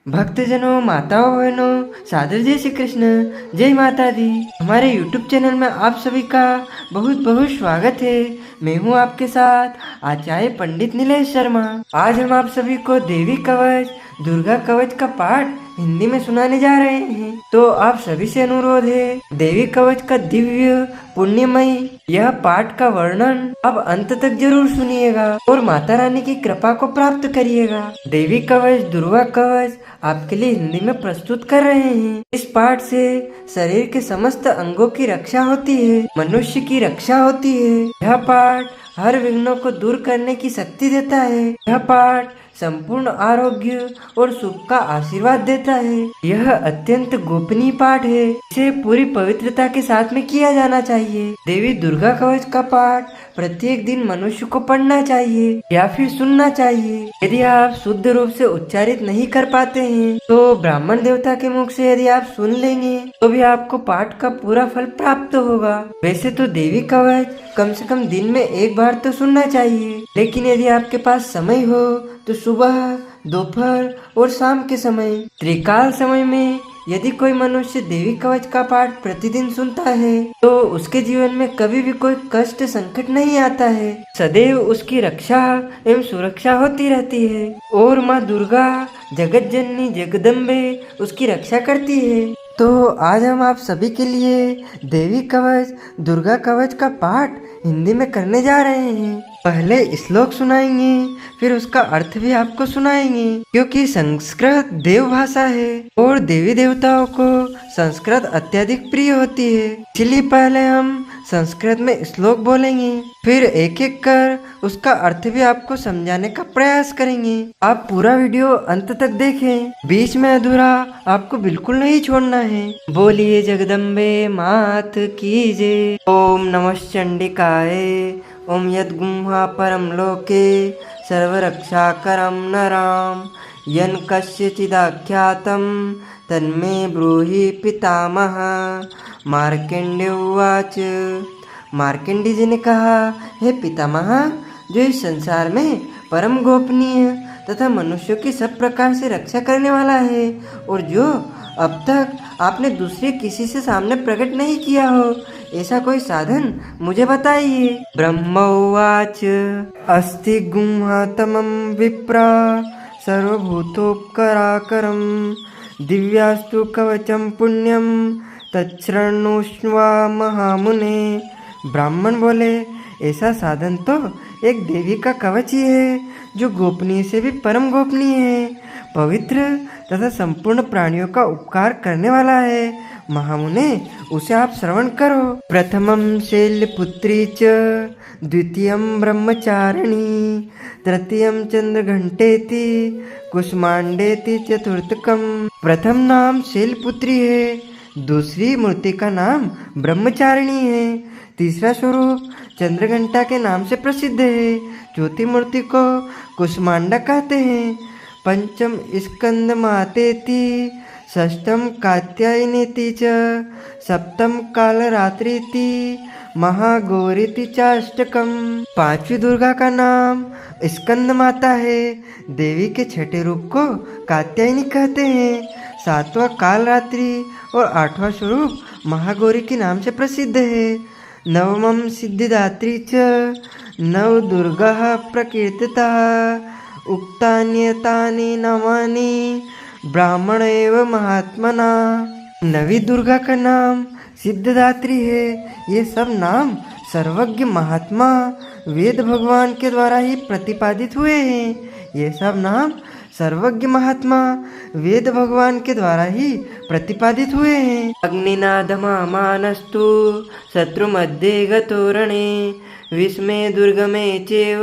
भक्तजनों, माताओं, बहनों, सादर जय श्री कृष्ण। जय माता दी। हमारे YouTube चैनल में आप सभी का बहुत बहुत स्वागत है। मैं हूं आपके साथ आचार्य पंडित नीलेश शर्मा। आज हम आप सभी को देवी कवच दुर्गा कवच का पाठ हिंदी में सुनाने जा रहे हैं। तो आप सभी से अनुरोध है, देवी कवच का दिव्य पुण्यमयी यह पाठ का वर्णन अब अंत तक जरूर सुनिएगा और माता रानी की कृपा को प्राप्त करिएगा। देवी कवच दुर्गा कवच आपके लिए हिंदी में प्रस्तुत कर रहे हैं। इस पाठ से शरीर के समस्त अंगों की रक्षा होती है, मनुष्य की रक्षा होती है। यह पाठ हर विघ्नों को दूर करने की शक्ति देता है। यह पाठ संपूर्ण आरोग्य और सुख का आशीर्वाद देता है। यह अत्यंत गोपनीय पाठ है। इसे पूरी पवित्रता के साथ में किया जाना चाहिए। देवी दुर्गा कवच का पाठ प्रत्येक दिन मनुष्य को पढ़ना चाहिए या फिर सुनना चाहिए। यदि आप शुद्ध रूप से उच्चारित नहीं कर पाते हैं तो ब्राह्मण देवता के मुख से यदि आप सुन लेंगे तो भी आपको पाठ का पूरा फल प्राप्त होगा। वैसे तो देवी कवच कम से कम दिन में एक बार तो सुनना चाहिए, लेकिन यदि आपके पास समय हो तो सुबह, दोपहर और शाम के समय, त्रिकाल समय में यदि कोई मनुष्य देवी कवच का पाठ प्रतिदिन सुनता है तो उसके जीवन में कभी भी कोई कष्ट संकट नहीं आता है। सदैव उसकी रक्षा एवं सुरक्षा होती रहती है और माँ दुर्गा जगत जननी जगदम्बे उसकी रक्षा करती है। तो आज हम आप सभी के लिए देवी कवच दुर्गा कवच का पाठ हिंदी में करने जा रहे हैं। पहले श्लोक सुनाएंगे, फिर उसका अर्थ भी आपको सुनाएंगे, क्योंकि संस्कृत देव भाषा है और देवी देवताओं को संस्कृत अत्यधिक प्रिय होती है। इसलिए पहले हम संस्कृत में श्लोक बोलेंगे, फिर एक एक कर उसका अर्थ भी आपको समझाने का प्रयास करेंगे। आप पूरा वीडियो अंत तक देखें, बीच में अधूरा आपको बिल्कुल नहीं छोड़ना है। बोलिए जगदम्बे मात की जय। ओम नमः चंडिकाय। ओम यद्गुहा परम लोके सर्वरक्षाकरं नराम यन् कस्यचिदाख्यातं तन्मे ब्रूहि पितामह। मार्कंडेय उवाच। मार्कंडेय जी ने कहा, हे पितामह, जो इस संसार में परम गोपनीय तथा मनुष्यों की सब प्रकार से रक्षा करने वाला है और जो अब तक आपने दूसरे किसी से सामने प्रकट नहीं किया हो, ऐसा कोई साधन मुझे बताइए। ब्रह्मोवाच। अस्ति गुह्यतमं विप्रा सर्वभूतोपकाराकरं दिव्यास्तु कवचं पुण्यं तच्छृणुष्व महामुने। ब्राह्मण बोले, ऐसा साधन तो एक देवी का कवच ही है जो गोपनीय से भी परम गोपनीय है, पवित्र तथा संपूर्ण प्राणियों का उपकार करने वाला है। महामुने, उसे आप श्रवण करो। प्रथमं शैलपुत्री च द्वितीयं ब्रह्मचारिणी तृतीयं चंद्रघंटेति कुष्मांडेति चतुर्थकम। प्रथम नाम शैलपुत्री है, दूसरी मूर्ति का नाम ब्रह्मचारिणी है, तीसरा स्वरूप चंद्रघंटा के नाम से प्रसिद्ध है, चौथी मूर्ति को कुष्मांडा कहते हैं, पंचम स्कंद मातेति, षष्ठम कात्यायनीति च, सप्तम कालरात्रिति, महागौरीति चाष्टकम। पांचवी दुर्गा का नाम स्कंद माता है, देवी के छठे रूप को कात्यायनी कहते हैं, सातवां कालरात्रि और आठवां स्वरूप महागौरी के नाम से प्रसिद्ध है। नवमं सिद्धिदात्री च नव दुर्गा प्रकीर्तिता उक्तान्यतानि नामानि ब्राह्मण एव महात्मना। नवी दुर्गा का नाम सिद्धदात्री है। ये सब नाम सर्वज्ञ महात्मा वेद भगवान के द्वारा ही प्रतिपादित हुए हैं। ये सब नाम सर्वज्ञ महात्मा वेद भगवान के द्वारा ही प्रतिपादित हुए हैं। अग्निनादमानस्तु शत्रु मध्ये गतोरणे विस्मे दुर्गमे चेव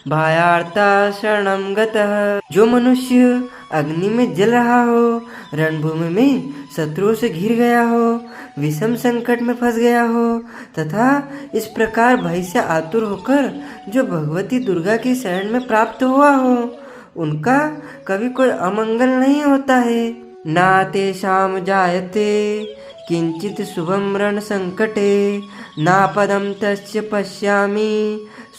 भायार्ता शरणं गतः। जो मनुष्य अग्नि में जल रहा हो, रणभूमि में शत्रुओं से घिर गया हो, विषम संकट में फंस गया हो तथा इस प्रकार भय से आतुर होकर जो भगवती दुर्गा की शरण में प्राप्त हुआ हो, उनका कभी कोई अमंगल नहीं होता है। ना तेषां जायते किंचित शुभम रण संकटे ना पदम तस्य पश्यामि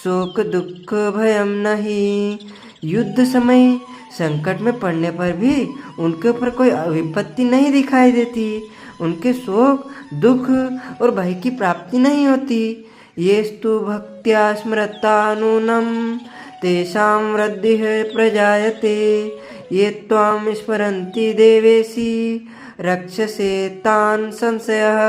शोक दुख भयम नहीं। युद्ध समय संकट में पड़ने पर भी उनके ऊपर कोई विपत्ति नहीं दिखाई देती। उनके शोक, दुख और भय की प्राप्ति नहीं होती। येस्तु भक्त्या स्मरतानूनम तेषां वृद्धिः प्रजायते। ये त्वां स्मरन्ति देवेशी रक्षसे तान् संशयः।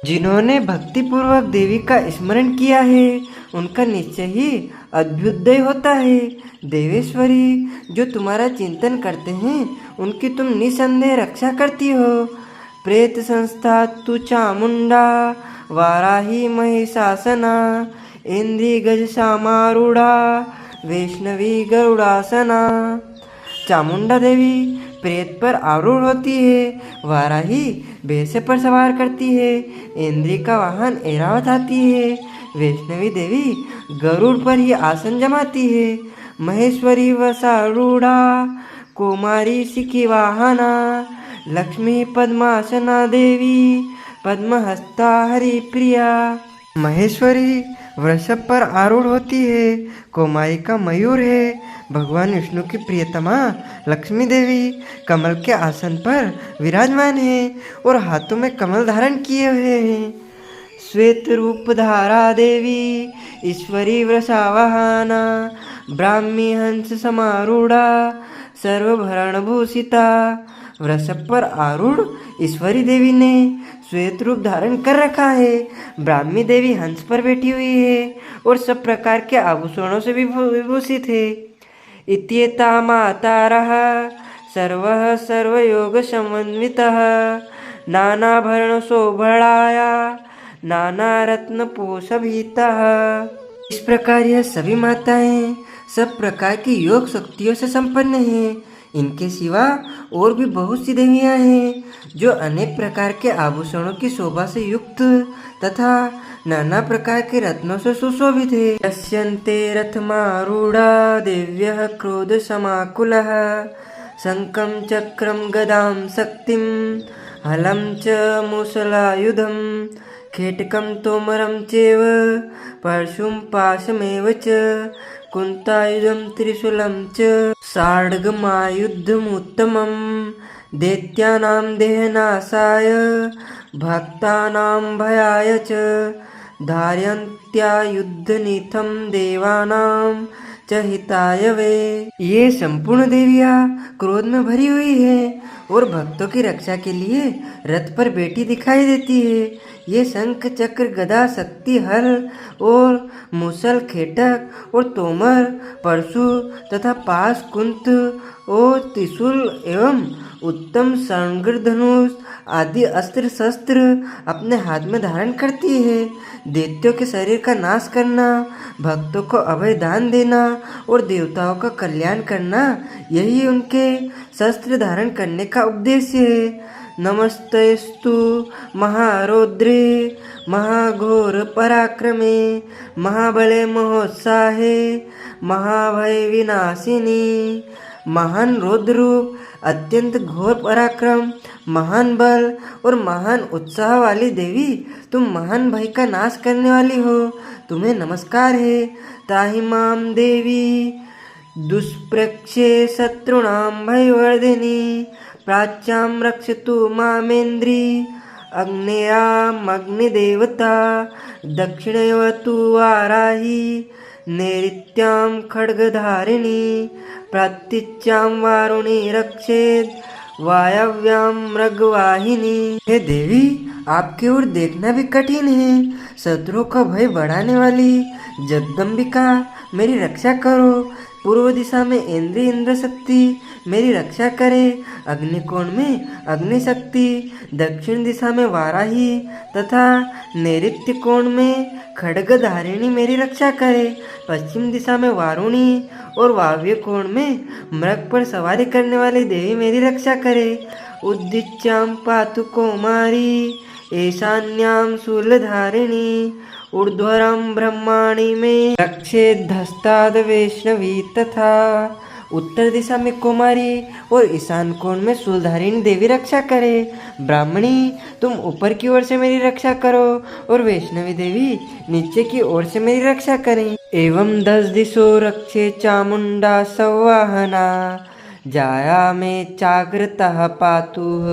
जिन्होंने भक्ति पूर्वक देवी का स्मरण किया है उनका निश्चय ही अभ्युदय होता है। देवेश्वरी, जो तुम्हारा चिंतन करते हैं उनकी तुम निसंदेह रक्षा करती हो। प्रेत संस्था तु चामुंडा वाराही महिषासना इंद्री गज सामारूढ़ा वैष्णवी गरुड़ासना। चामुंडा देवी प्रेत पर आरूढ़ होती है, वाराही भैंसे पर सवार करती है, इंद्री का वाहन ऐरावत आती है, वैष्णवी देवी गरुड़ पर ही आसन जमाती है, महेश्वरी वसारूढ़ा कुमारी सिखी वाहना लक्ष्मी पद्मासना देवी पद्महस्ता हरिप्रिया। महेश्वरी वृषभ पर आरूढ़ होती है, कुमारी का मयूर है, भगवान विष्णु की प्रियतमा लक्ष्मी देवी कमल के आसन पर विराजमान है और हाथों में कमल धारण किए हुए हैं। श्वेत रूप धारा देवी ईश्वरी वृषावाहना ब्राह्मी हंस समारूढ़ा सर्वभरण भूषिता। वृषभ पर आरूढ़ ईश्वरी देवी ने श्वेत रूप धारण कर रखा है, ब्राह्मी देवी हंस पर बैठी हुई है और सब प्रकार के आभूषणों से विभूषित है। इत्येता मातारः सर्वः सर्वयोग समन्वितः नानाभरण शोभणाया नाना रत्न पोषभितः। इस प्रकार यह सभी माताएं सब प्रकार की योग शक्तियों से संपन्न हैं। इनके सिवा और भी बहुत सी देवियां हैं जो अनेक प्रकार के आभूषणों की शोभा से युक्त तथा नाना प्रकार के रत्नों से सुशोभित है। यस्यन्ते रथमारूढ़ा देव्यः क्रोध समाकुलः शंखं चक्रं गदां शक्तिं हलं च मुसलायुधं खेटकं तोमरं चैव परशुं पाशमेव च कुन्तायुधं त्रिशूलं च सार्धगमायुधमुत्तमं दैत्यानां देहनाशाय भक्तानां भयाय च धारयन्त्यायुधनिथं देवानां च हिताय वे। ये संपूर्ण देवियां क्रोध में भरी हुई है और भक्तों की रक्षा के लिए रथ पर बैठी दिखाई देती है। ये शंख चक्र गदा शक्ति हल और मुसल खेटक और तोमर परशु तथा पास कुंत और त्रिशूल एवं उत्तम संग्रधनुष आदि अस्त्र शस्त्र अपने हाथ में धारण करती है। दैत्यों के शरीर का नाश करना, भक्तों को अभय दान देना और देवताओं का कल्याण करना, यही उनके शस्त्र धारण करने का उद्देश्य है। नमस्तेस्तु महारौद्रे महाघोर पराक्रमे महाबले महोत्साहे महाभय विनाशिनी। महान रौद्र रूप, अत्यंत घोर पराक्रम, महान बल और महान उत्साह वाली देवी, तुम महान भय का नाश करने वाली हो, तुम्हें नमस्कार है। ताहि माम देवी दुष्प्रक्षे शत्रुणां भयवर्धिनी प्राच्यां रक्षतु मामेन्द्री अग्नेयामग्निदेवता दक्षिणेवतु वाराही नैऋत्यां खड्गधारिणी प्रात्यच्यां वारुणी रक्षेद वायव्यां मृगवाहिनी। हे देवी, आपकी ओर देखना भी कठिन है। शत्रुओं का भय बढ़ाने वाली जगदम्बिका, मेरी रक्षा करो। पूर्व दिशा में इंद्र शक्ति मेरी रक्षा करे। अग्निकोण में अग्नि शक्ति, दक्षिण दिशा में वाराही तथा नैऋत्य कोण में खड्गधारिणी मेरी रक्षा करे। पश्चिम दिशा में वारुणी और वायव्य कोण में मृग पर सवारी करने वाली देवी मेरी रक्षा करे। उद्दिच्यां पातु कौमारी ईशान्यां शूलधारिणी ऊर्ध्वरं ब्रह्माणि में रक्षेद्धस्ताद वैष्णवी तथा। उत्तर दिशा में कुमारी और ईशान कोण में शूलधारिणी देवी रक्षा करे। ब्राह्मणी, तुम ऊपर की ओर से मेरी रक्षा करो और वैष्णवी देवी नीचे की ओर से मेरी रक्षा करें। एवं 10 दिशो रक्षे चामुंडा सवाहना जाया में चाग्रतः पातुः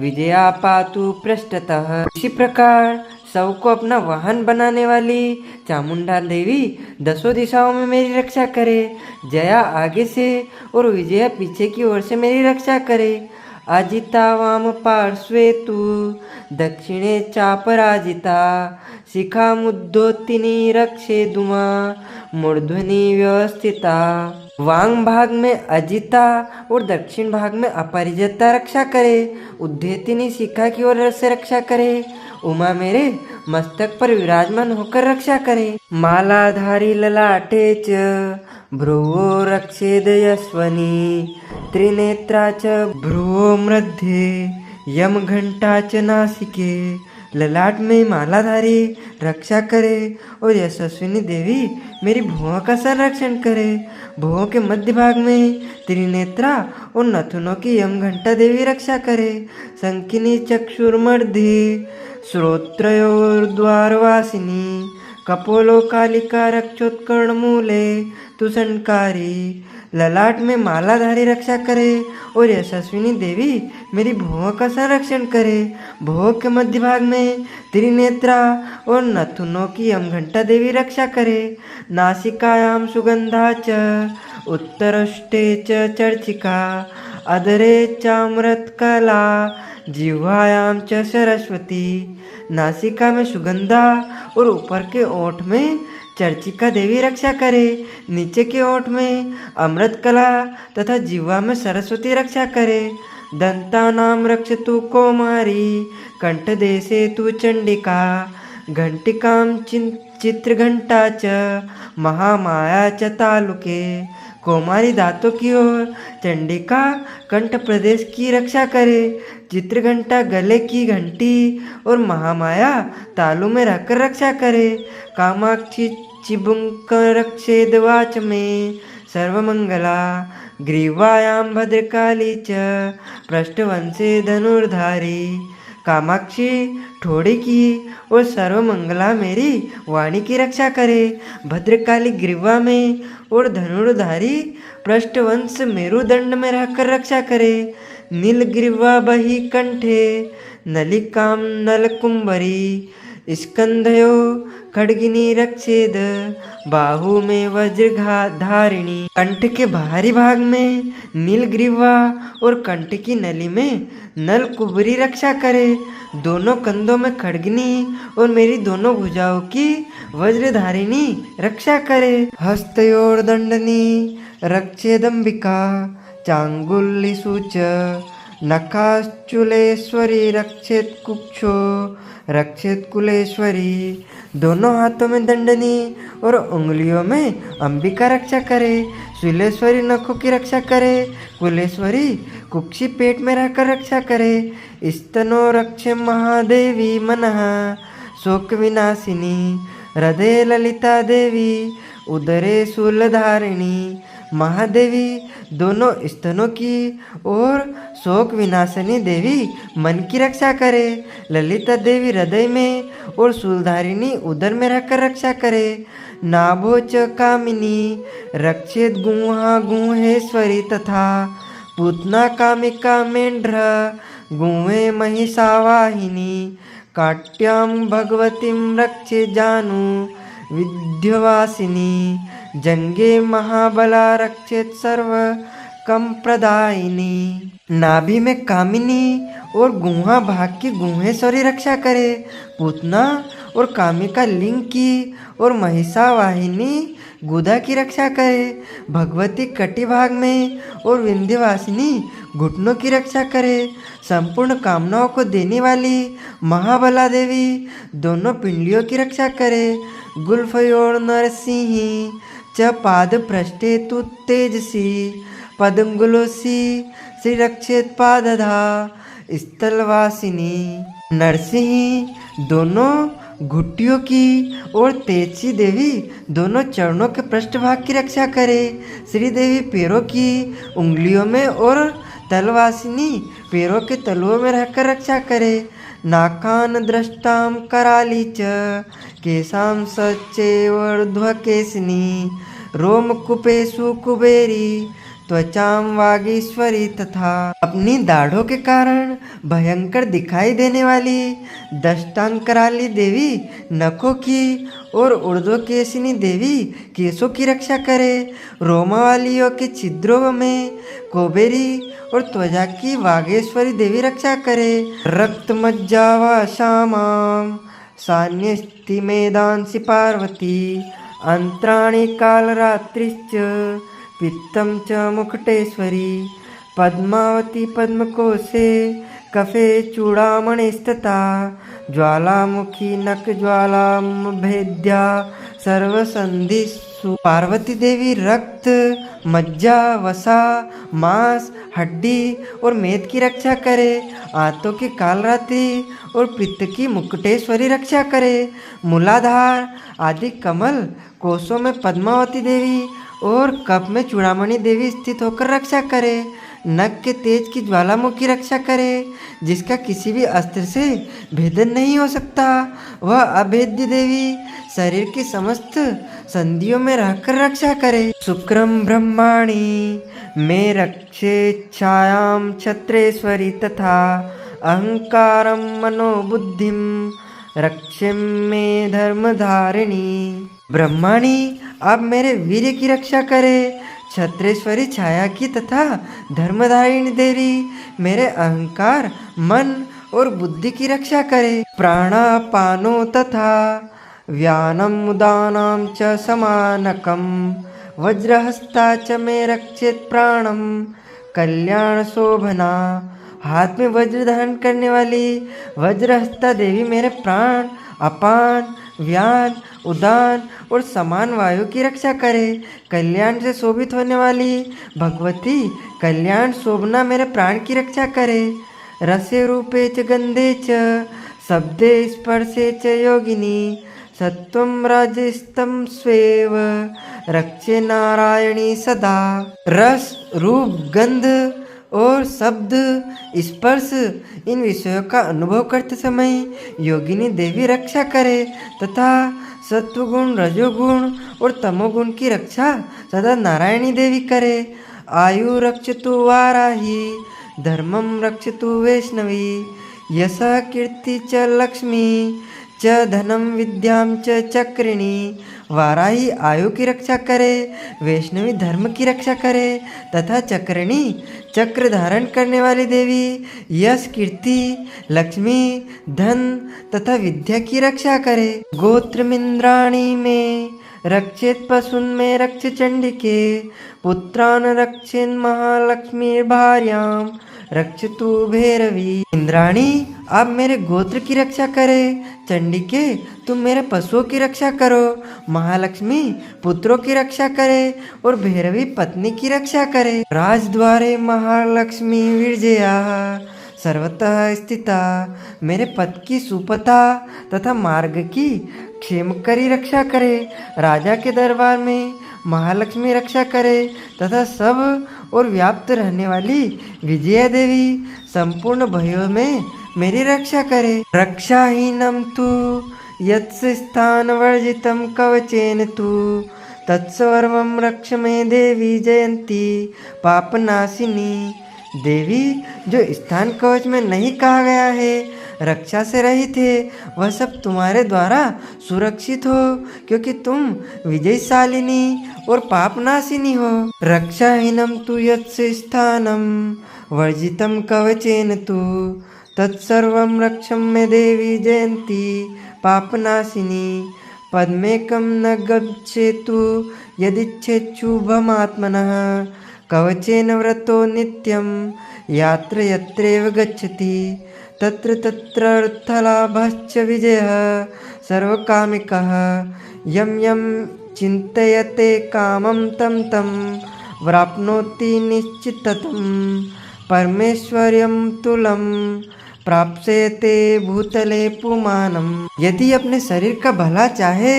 विजया पातु पृष्ठतः। इसी प्रकार सबको अपना वाहन बनाने वाली चामुंडा देवी दसों दिशाओं में मेरी रक्षा करे। जया आगे से और विजया पीछे की ओर से मेरी रक्षा करे। अजिता वाम पार्श्वे तु दक्षिणे चापराजिता शिखा मुद्दोत्तिनी रक्षे दुमा मूर्ध्वनि व्यवस्थिता। वांग भाग में अजिता और दक्षिण भाग में अपराजिता रक्षा करे। उद्धेतिनी शिखा की ओर से रक्षा करे। उमा मेरे मस्तक पर विराजमान होकर रक्षा करे। मालाधारी ललाटे च भ्रुवो रक्षेद यस्वनी त्रिनेत्रा च भ्रुवो मध्ये यम घंटा च नासिके। ललाट में मालाधारी रक्षा करे और यशस्विनी देवी मेरी भुवों का संरक्षण करे। भुवों के मध्य भाग में त्रिनेत्रा और नथुनों की यम घंटा देवी रक्षा करे। संकिनी चक्षुर्मध्ये श्रोत्रयोर्द्वारवासिनी कपोलो कालिका रक्षोत्कर्णमूले तुषणकारी। ललाट में मालाधारी रक्षा करे और यशस्विनी देवी मेरी भुवों का संरक्षण करे। भुवों के मध्य भाग में त्रिनेत्रा और नथुनों की यमघंटा देवी रक्षा करे। नासिकायां सुगंधा च उत्तरष्टे च चर्चिका अधरे चामृतकला जिह्वायां च सरस्वती। नासिका में सुगंधा और ऊपर के ओठ में चर्चिका देवी रक्षा करे। नीचे के ओठ में अमृत कला तथा जिह्वा में सरस्वती रक्षा करे। दंतानाम रक्षतु कौमारी कंठ देशे तु चंडिका घंटिकां चित्रघंटा च महामाया च तालुके। कौमारी दांतों की ओर चंडिका कंठ प्रदेश की रक्षा करे। चित्रघंटा गले की घंटी और महामाया तालु में रखकर रक्षा करे। कामाक्षी चिबुंक रक्षेद वाच में सर्वमंगला ग्रीवायां भद्रकाली च पृष्ठवंशे धनुर्धारी। कामाक्षी ठोड़ी की और सर्वमंगला मेरी वाणी की रक्षा करे। भद्रकाली ग्रीवा में और धनुर्धारी पृष्ठवंश मेरुदंड में रहकर रक्षा करे। नीलग्रीवा बही कंठे नलिकां नलकुंभरी स्कंधयो खड्गिनी रक्षेद बाहु में वज्रधारिणी। कंठ के बाहरी भाग में नीलग्रीवा और कंठ की नली में नलकुंभरी रक्षा करे। दोनों कंधों में खड्गिनी और मेरी दोनों भुजाओं की वज्रधारिणी रक्षा करे। हस्तयोर्दंडनी रक्षेदंबिका चांगुलिषु च नखाश्चूलेश्वरी रक्षेत कुक्षो रक्षेत कुलेश्वरी। दोनों हाथों में दंडनी और उंगलियों में अंबिका रक्षा करे। शूलेश्वरी नखों की रक्षा करे। कुलेश्वरी कुक्षी पेट में रहकर रक्षा करे। स्तनो रक्षे महादेवी मनः शोक विनाशिनी हृदय ललिता देवी उदरे शूलधारिणी। महादेवी दोनों स्तनों की और शोक विनाशिनी देवी मन की रक्षा करे। ललिता देवी हृदय में और शूलधारिणी उदर में रहकर रक्षा करे। नाभोच कामिनी रक्षेत गुहा गुहेश्वरी तथा पूतना कामिका मेंढ्र गुहे महिषावाहिनी। काट्यां भगवतीं रक्षे जानु विद्यवासिनी जंगे महाबला रक्षेत सर्व कम प्रदायिनी। नाभि में कामिनी और गुहा भाग की गुहेश्वरी रक्षा करे। पूतना और कामिका लिंग की और महिषावाहिनी गुदा की रक्षा करे। भगवती कटी भाग में और विंध्यवासिनी घुटनों की रक्षा करे। संपूर्ण कामनाओं को देने वाली महाबला देवी दोनों पिंडलियों की रक्षा करे। गुल्फयोर नरसिंही च पाद पृष्ठे तु तेजसी पदंगुलोसी श्री रक्षेत पादधा स्थलवासिनी। नरसिंही दोनों घुटियों की और तेजसी देवी दोनों चरणों के पृष्ठभाग की रक्षा करे। श्री देवी पैरों की उंगलियों में और तलवासिनी पैरों के तलुओं में रहकर रक्षा करे। नाकान दृष्टाम कराली च केशां सच्चैवर्ध्वकेशिनी रोमकूपेषु कुबेरी त्वचाम वागीश्वरी तथा अपनी दाढ़ों के कारण भयंकर दिखाई देने वाली दष्टांकराली देवी नखों की और ऊर्ध्वकेशिनी देवी केशों की रक्षा करे। रोमावलियों के छिद्रों में कोबेरी और त्वचा की वागेश्वरी देवी रक्षा करे। रक्त मज्जावा श्यामाम सान्यस्ति मेदांसि पार्वती अंतराणि कालरात्रिश्च पित्तं च मुकुटेश्वरी पद्मावती पद्मकोशे कफे चूड़ामणिस्तथा ज्वालामुखी नक ज्वालामभेद्या सर्वसंधिषु। पार्वती देवी रक्त मज्जा वसा मांस हड्डी और मेद की रक्षा करे। आंतों की कालरात्रि और पित्त की मुकुटेश्वरी रक्षा करे। मूलाधार आदि कमल कोशों में पद्मावती देवी और कप में चूड़ामणि देवी स्थित होकर रक्षा करे। नख के तेज की ज्वालामुखी रक्षा करे, जिसका किसी भी अस्त्र से भेदन नहीं हो सकता। वह अभेद्य देवी शरीर की समस्त संधियों में रहकर रक्षा करे। शुक्रम ब्रह्माणी में रक्षे छायाम छत्रेश्वरी तथा अहंकारम मनोबुद्धिम रक्षे में धर्मधारिणी। ब्रह्माणी आप मेरे वीर्य की रक्षा करे। छत्रेश्वरी छाया की तथा धर्मधारिणी देवी मेरे अहंकार मन और बुद्धि की रक्षा करे। प्राणापानो तथा व्यानम उदानाम च समानकम वज्रहस्ता च मे रक्षित प्राणम कल्याण शोभना। हाथ में वज्र धारण करने वाली वज्रहस्ता देवी मेरे प्राण अपान व्यान उदान और समान वायु की रक्षा करे। कल्याण से शोभित होने वाली भगवती कल्याण शोभना मेरे प्राण की रक्षा करे। रसे रूपे च गंधे च शब्दे स्पर्शे च योगिनी सत्वं राजस्तम स्वेव रक्षे नारायणी सदा। रस रूप गंध और शब्द स्पर्श इन विषयों का अनुभव करते समय योगिनी देवी रक्षा करे तथा सत्वगुण रजोगुण और तमोगुण की रक्षा सदा नारायणी देवी करे। आयु रक्षतु वाराही धर्मम रक्षतु वैष्णवी यश कीर्ति च लक्ष्मी च धनम विद्याम च चक्रिणी। वाराही आयु की रक्षा करे, वैष्णवी धर्म की रक्षा करे तथा चक्रिणी चक्र धारण करने वाली देवी यश कीर्ति लक्ष्मी धन तथा विद्या की रक्षा करे। गोत्रमिंद्राणी में रक्षित पशुन में रक्ष चंडिके पुत्रान रक्षिन महालक्ष्मी भार्याम रक्षतु भैरवी। इंद्राणी आप मेरे गोत्र की रक्षा करे। चंडिके तुम मेरे पशुओं की रक्षा करो। महालक्ष्मी पुत्रों की रक्षा करे और भैरवी पत्नी की रक्षा करे। राजद्वारे महालक्ष्मी विजया सर्वतः स्थिता मेरे पद की सुपथा तथा मार्ग की क्षेमकरी रक्षा करे। राजा के दरबार में महालक्ष्मी रक्षा करे तथा सब और व्याप्त रहने वाली विजया देवी संपूर्ण भयों में मेरी रक्षा करे। रक्षाहीनम तु यत्स स्थान वर्जितम कवचेन तु तत्सर्वं रक्ष में देवी जयंती पापनाशिनी। देवी जो स्थान कवच में नहीं कहा गया है रक्षा से रहित है वह सब तुम्हारे द्वारा सुरक्षित हो, क्योंकि तुम विजयशालिनी और पापनाशिनी हो। रक्षाहीनम तु यत्स स्थानम वर्जितम कवचेन तु तत्सर्वं रक्षं मे देवी जयंती पापनाशिनी। पद्मेकं न गच्छेतु यदिच्छेच्छुभमात्मनः कवचेन व्रतो नित्यं यात्र यत्रैव गच्छति तत्र तत्र अर्थलाभश्च विजयः सर्वकामिकः। यं यं चिन्तयते कामं तं तं प्राप्नोति निश्चितम् परमेश्वर्यं तुलं प्राप्स्यते भूतले पुमानम। यदि अपने शरीर का भला चाहे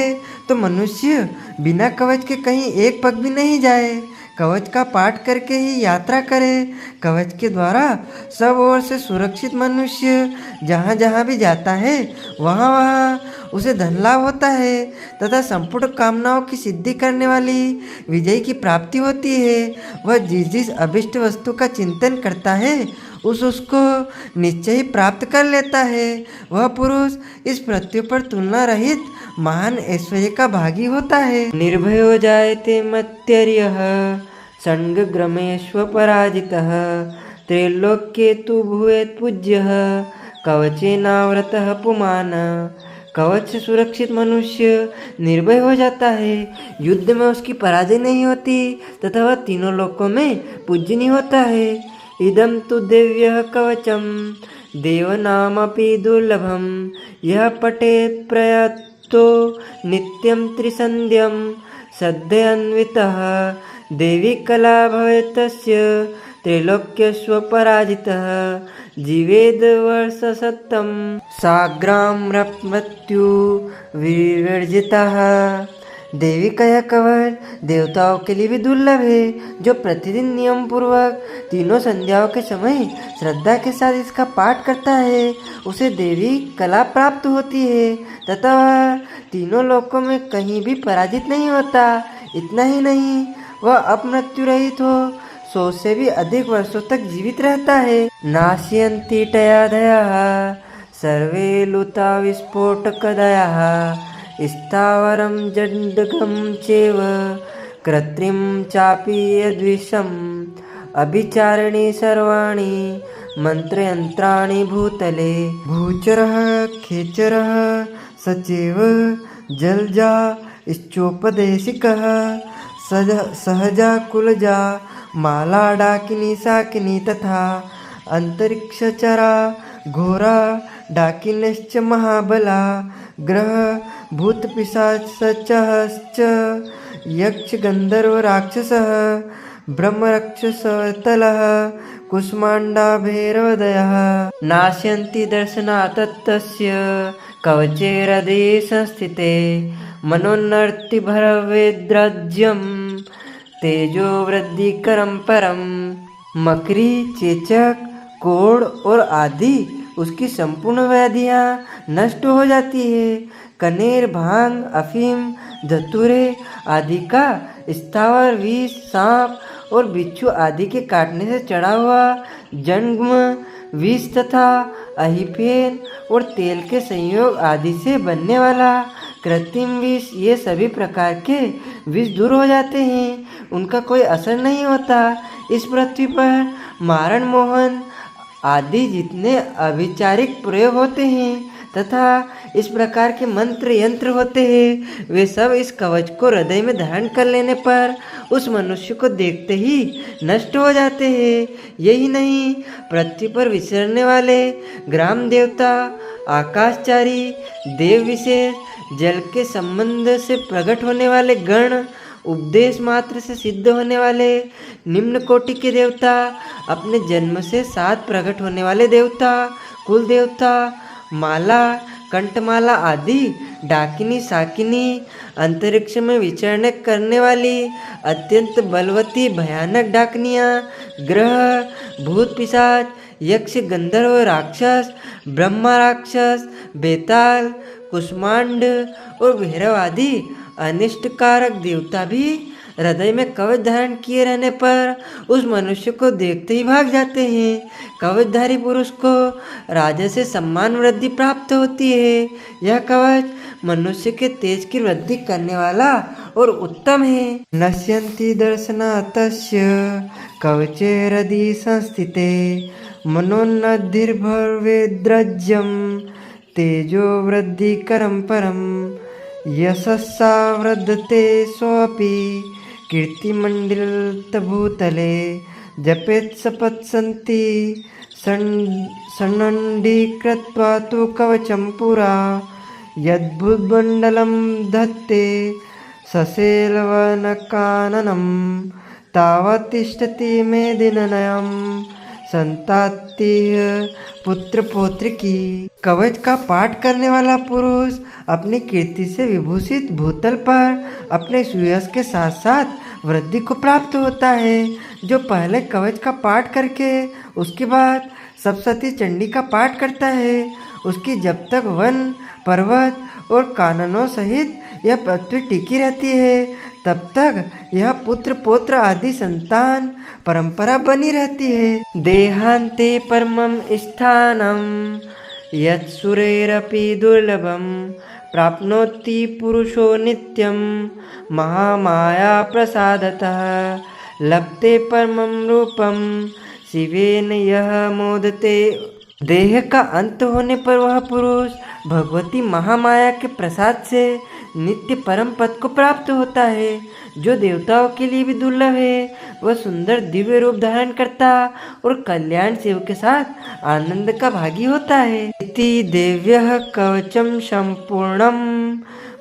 तो मनुष्य बिना कवच के कहीं एक पग भी नहीं जाए। कवच का पाठ करके ही यात्रा करे। कवच के द्वारा सब ओर से सुरक्षित मनुष्य जहाँ जहाँ भी जाता है वहाँ वहाँ उसे धन लाभ होता है तथा संपूर्ण कामनाओं की सिद्धि करने वाली विजय की प्राप्ति होती है। वह जिस जिस अभिष्ट वस्तु का चिंतन करता है उसको निश्चय ही प्राप्त कर लेता है। वह पुरुष इस पृथ्वी पर तुलना रहित महान ऐश्वर्य का भागी होता है। निर्भयो जायते मत्यर्यः संगग्रमेष्व पराजितः त्रैलोक्ये तु भूयेत् पूज्यः कवचेनावृतः पुमान्। कवच से सुरक्षित मनुष्य निर्भय हो जाता है, युद्ध में उसकी पराजय नहीं होती तथा वह तीनों लोकों में पूजनीय होता है। इदं तु दिव्यः कवचम देवनामपि दुर्लभम यह पठेत् प्रयतो नित्यं त्रिसन्ध्यं सद्यन्वितः देवी कला भवेत् तस्य त्रैलोक्यस्व पराजितः जीवेद वर्षशतं साग्रामृत्यु विवर्जितः। देवी का यह कवच देवताओं के लिए भी दुर्लभ है। जो प्रतिदिन नियम पूर्वक तीनों संध्याओं के समय श्रद्धा के साथ इसका पाठ करता है उसे देवी कला प्राप्त होती है तथा वह तीनों लोकों में कहीं भी पराजित नहीं होता। इतना ही नहीं, वह अपमृत्यु रहित हो 100 से भी अधिक वर्षों तक जीवित रहता है। नाश्यन्ति टयादयः सर्वे लुता विस्फोटकदयः स्थावरं जड्गं चैव कृत्रिं चापि यद्विषम् अभिचारिणी सर्वाणि मंत्रयंत्राणि भूतले भूचरः खेचरः सचैव जलजा श्चोपदेशिकः सहजा कुलजा माला डाकिनी साकिनी तथा अंतरिक्षचरा घोरा डाकिनश्च महाबला ग्रह भूत पिशाचश्च यक्ष गंधर्व राक्षसः ब्रह्मरक्षसतलः कुष्मांडा भैरवदयः नाश्यन्ति दर्शनात् तस्य कवचे हृदये संस्थिते मनोन्नर्ति भरवेद्राज्यं तेजो वृद्धिकरं परम। मकरी, चेचक, कोढ़ और आदि उसकी संपूर्ण व्याधियाँ नष्ट हो जाती है। कनेर, भांग, अफीम, धतूरे आदि का स्थावर विष, सांप और बिच्छू आदि के काटने से चढ़ा हुआ जंगम विष तथा अहिफेन और तेल के संयोग आदि से बनने वाला कृत्रिम विष, ये सभी प्रकार के विष दूर हो जाते हैं, उनका कोई असर नहीं होता। इस पृथ्वी पर मारण, मोहन आदि जितने अभिचारिक प्रयोग होते हैं तथा इस प्रकार के मंत्र यंत्र होते हैं वे सब इस कवच को हृदय में धारण कर लेने पर उस मनुष्य को देखते ही नष्ट हो जाते हैं। यही नहीं, पृथ्वी पर विचरने वाले ग्राम देवता, आकाशचारी, देव विशेष, जल के संबंध से प्रकट होने वाले गण, उपदेश मात्र से सिद्ध होने वाले निम्न कोटि के देवता, अपने जन्म से साथ प्रकट होने वाले देवता, कुल देवता, माला, कंठमाला आदि डाकिनी, साकिनी, अंतरिक्ष में विचरण करने वाली अत्यंत बलवती भयानक डाकनियाँ, ग्रह, भूत पिशाच, यक्ष, गंधर्व, राक्षस, ब्रह्मा राक्षस, बेताल, कुष्मांड और भैरव आदि अनिष्टकारक देवता भी हृदय में कवच धारण किए रहने पर उस मनुष्य को देखते ही भाग जाते हैं। कवचधारी पुरुष को राजा से सम्मान वृद्धि प्राप्त होती है। यह कवच मनुष्य के तेज की वृद्धि करने वाला और उत्तम है। नश्यन्ति दर्शनातस्य कवचे हृदि संस्थिते मनोन्नतिर्भवेद्राज्यं तेजो वृद्धिकरं परम यशस्सा वृद्धते सोऽपि कीर्तिमण्डितभूतले जपेत् सपत्सन्ति सन्नण्डीकृत्वा तु कवचं पुरा यद्भुजमण्डलं धत्ते ससेलवनकाननं तावत् तिष्ठति मेदिनयं संतातिः पुत्र पौत्र की। कवच का पाठ करने वाला पुरुष अपनी कीर्ति से विभूषित भूतल पर अपने सुयश के साथ साथ वृद्धि को प्राप्त होता है। जो पहले कवच का पाठ करके उसके बाद सप्तशती चंडी का पाठ करता है, उसकी जब तक वन पर्वत और काननों सहित यह पृथ्वी टिकी रहती है, तब तक यह पुत्र पौत्र आदि संतान परंपरा बनी रहती है। देहांते परमं स्थानम यत्सुरैरपि दुर्लभम प्राप्नोति पुरुषो नित्यं महामाया प्रसादतः लभते परमं रूपम शिवेन यह मोदते। देह का अंत होने पर वह पुरुष भगवती महामाया के प्रसाद से नित्य परम पद को प्राप्त होता है, जो देवताओं के लिए भी दुर्लभ है। वह सुंदर दिव्य रूप धारण करता और कल्याण शिव के साथ आनंद का भागी होता है। इति देव्यः कवचम संपूर्णम।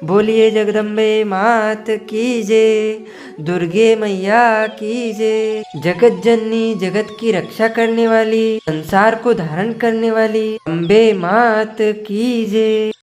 बोलिए जगदम्बे मात की जय, दुर्गे मैया की जय। जगत जननी, जगत की रक्षा करने वाली, संसार को धारण करने वाली अम्बे मात की जय।